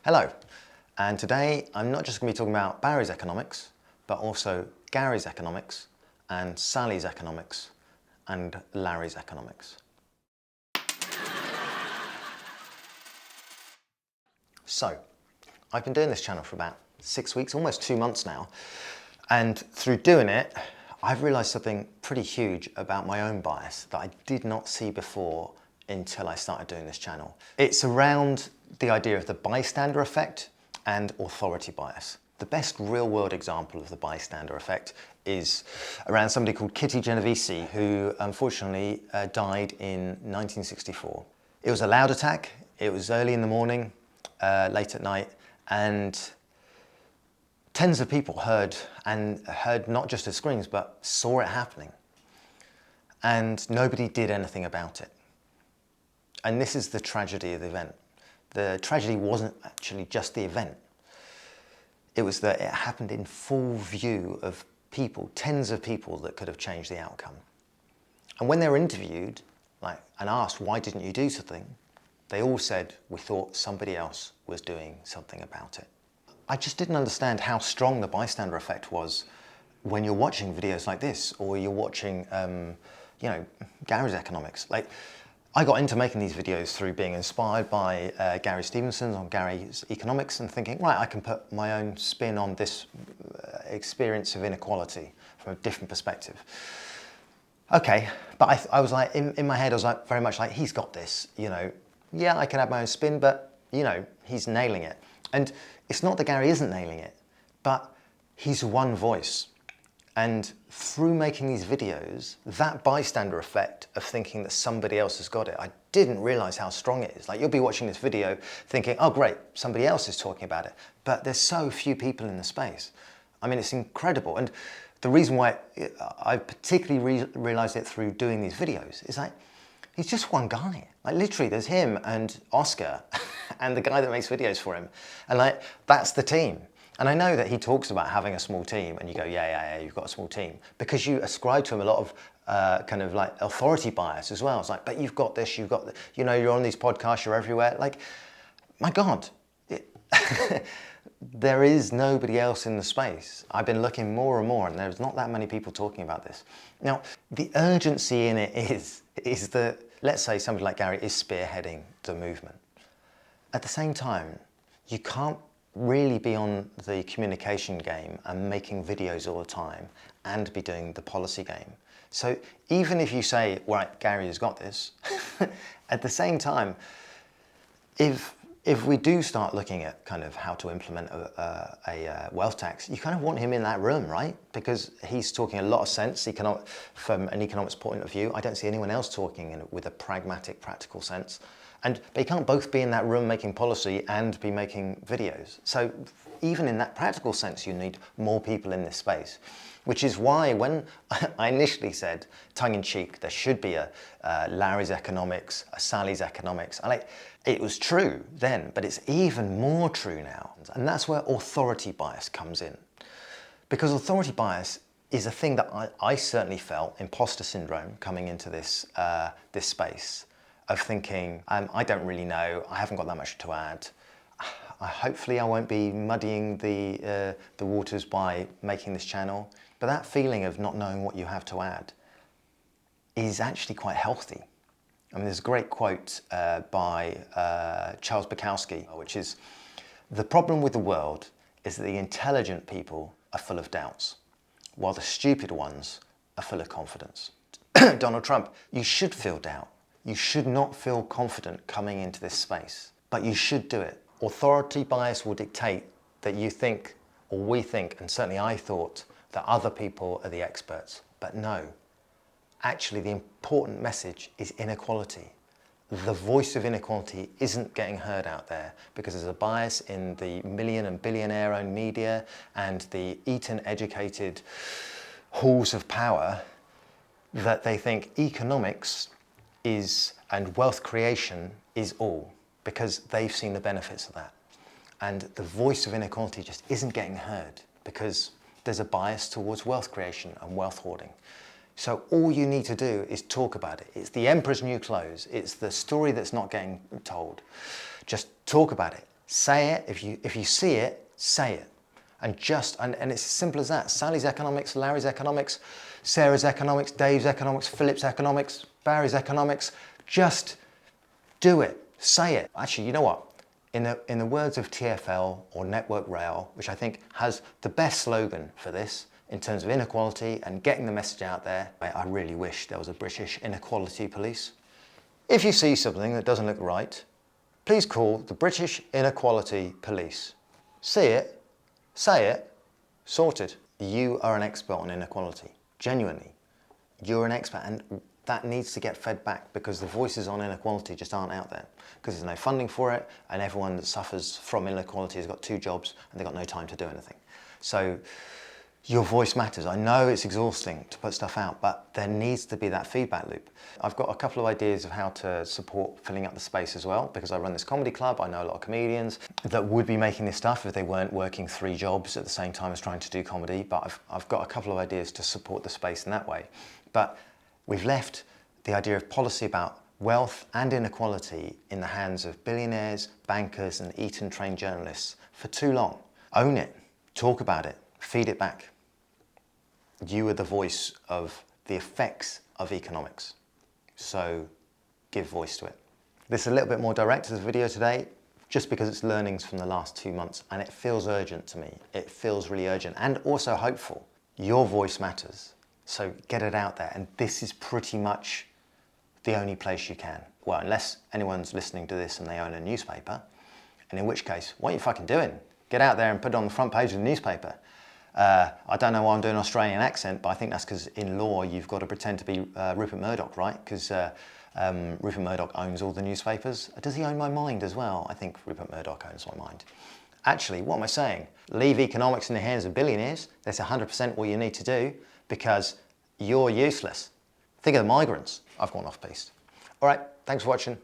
Hello, and today I'm not just going to be talking about Barry's economics, but also Gary's economics, and Sally's economics, and Larry's economics. So, I've been doing this channel for about 6 weeks, almost 2 months now, and through doing it, I've realised something pretty huge about my own bias that I did not see before until I started doing this channel. It's around the idea of the bystander effect and authority bias. The best real-world example of the bystander effect is around somebody called Kitty Genovese, who unfortunately died in 1964. It was a loud attack, it was early in the morning, late at night, and tens of people heard not just the screams, but saw it happening. And nobody did anything about it. And this is the tragedy of the event. The tragedy wasn't actually just the event. It was that it happened in full view of people, tens of people that could have changed the outcome. And when they were interviewed and asked, why didn't you do something? They all said, we thought somebody else was doing something about it. I just didn't understand how strong the bystander effect was when you're watching videos like this, or you're watching, Gary's economics. I got into making these videos through being inspired by Gary Stevenson on Gary's economics and thinking, right, I can put my own spin on this experience of inequality from a different perspective. Okay, but I was like, in my head, I was like, very much like, he's got this, Yeah, I can have my own spin, but, he's nailing it. And it's not that Gary isn't nailing it, but he's one voice. And through making these videos, that bystander effect of thinking that somebody else has got it, I didn't realize how strong it is. You'll be watching this video thinking, oh great, somebody else is talking about it. But there's so few people in the space. I mean, it's incredible. And the reason why I particularly realized it through doing these videos is he's just one guy. Literally, there's him and Oscar and the guy that makes videos for him. And that's the team. And I know that he talks about having a small team, and you go, yeah, you've got a small team. Because you ascribe to him a lot of authority bias as well. It's but you've got this, you're on these podcasts, you're everywhere. My God, there is nobody else in the space. I've been looking more and more, and there's not that many people talking about this. Now, the urgency in it is that, let's say somebody like Gary is spearheading the movement. At the same time, you can't really be on the communication game and making videos all the time and be doing the policy game. So even if you say, right, Gary has got this, at the same time, if we do start looking at how to implement a wealth tax, you want him in that room, right? Because he's talking a lot of sense from an economics point of view. I don't see anyone else talking with a pragmatic, practical sense. But you can't both be in that room making policy and be making videos. So even in that practical sense, you need more people in this space. Which is why when I initially said, tongue-in-cheek, there should be a Larry's economics, a Sally's economics, it was true then, but it's even more true now. And that's where authority bias comes in. Because authority bias is a thing that I certainly felt, imposter syndrome, coming into this space. Of thinking, I don't really know, I haven't got that much to add. Hopefully I won't be muddying the waters by making this channel. But that feeling of not knowing what you have to add is actually quite healthy. I mean, there's a great quote by Charles Bukowski, which is, the problem with the world is that the intelligent people are full of doubts, while the stupid ones are full of confidence. Donald Trump, you should feel doubt. You should not feel confident coming into this space, but you should do it. Authority bias will dictate that you think, or we think, and certainly I thought, that other people are the experts. But no, actually the important message is inequality. The voice of inequality isn't getting heard out there because there's a bias in the million and billionaire owned media and the Eton educated halls of power that they think economics and wealth creation is all, because they've seen the benefits of that. And the voice of inequality just isn't getting heard because there's a bias towards wealth creation and wealth hoarding. So all you need to do is talk about it. It's the emperor's new clothes. It's the story that's not getting told. Just talk about it. Say it. If you see it, say it. And it's as simple as that. Sally's economics, Larry's economics, Sarah's economics, Dave's economics, Philip's economics, Barry's economics. Just do it. Say it. Actually, you know what? In the words of TfL or Network Rail, which I think has the best slogan for this in terms of inequality and getting the message out there, I really wish there was a British inequality police. If you see something that doesn't look right, please call the British Inequality Police. See it, say it, sorted. You are an expert on inequality. Genuinely. You're an expert, and that needs to get fed back because the voices on inequality just aren't out there because there's no funding for it, and everyone that suffers from inequality has got 2 jobs and they've got no time to do anything. So your voice matters. I know it's exhausting to put stuff out, but there needs to be that feedback loop. I've got a couple of ideas of how to support filling up the space as well, because I run this comedy club. I know a lot of comedians that would be making this stuff if they weren't working 3 jobs at the same time as trying to do comedy, but I've got a couple of ideas to support the space in that way. But we've left the idea of policy about wealth and inequality in the hands of billionaires, bankers, and Eton-trained journalists for too long. Own it, talk about it, feed it back. You are the voice of the effects of economics, so give voice to it. This is a little bit more direct as a video today, just because it's learnings from the last 2 months, and it feels urgent to me. It feels really urgent and also hopeful. Your voice matters, so get it out there, and this is pretty much the only place you can. Well, unless anyone's listening to this and they own a newspaper, and in which case, what are you fucking doing? Get out there and put it on the front page of the newspaper. I don't know why I'm doing an Australian accent, but I think that's because in law you've got to pretend to be Rupert Murdoch, right? Because Rupert Murdoch owns all the newspapers. Does he own my mind as well? I think Rupert Murdoch owns my mind. Actually, what am I saying? Leave economics in the hands of billionaires. That's 100% what you need to do because you're useless. Think of the migrants. I've gone off piste. All right, thanks for watching.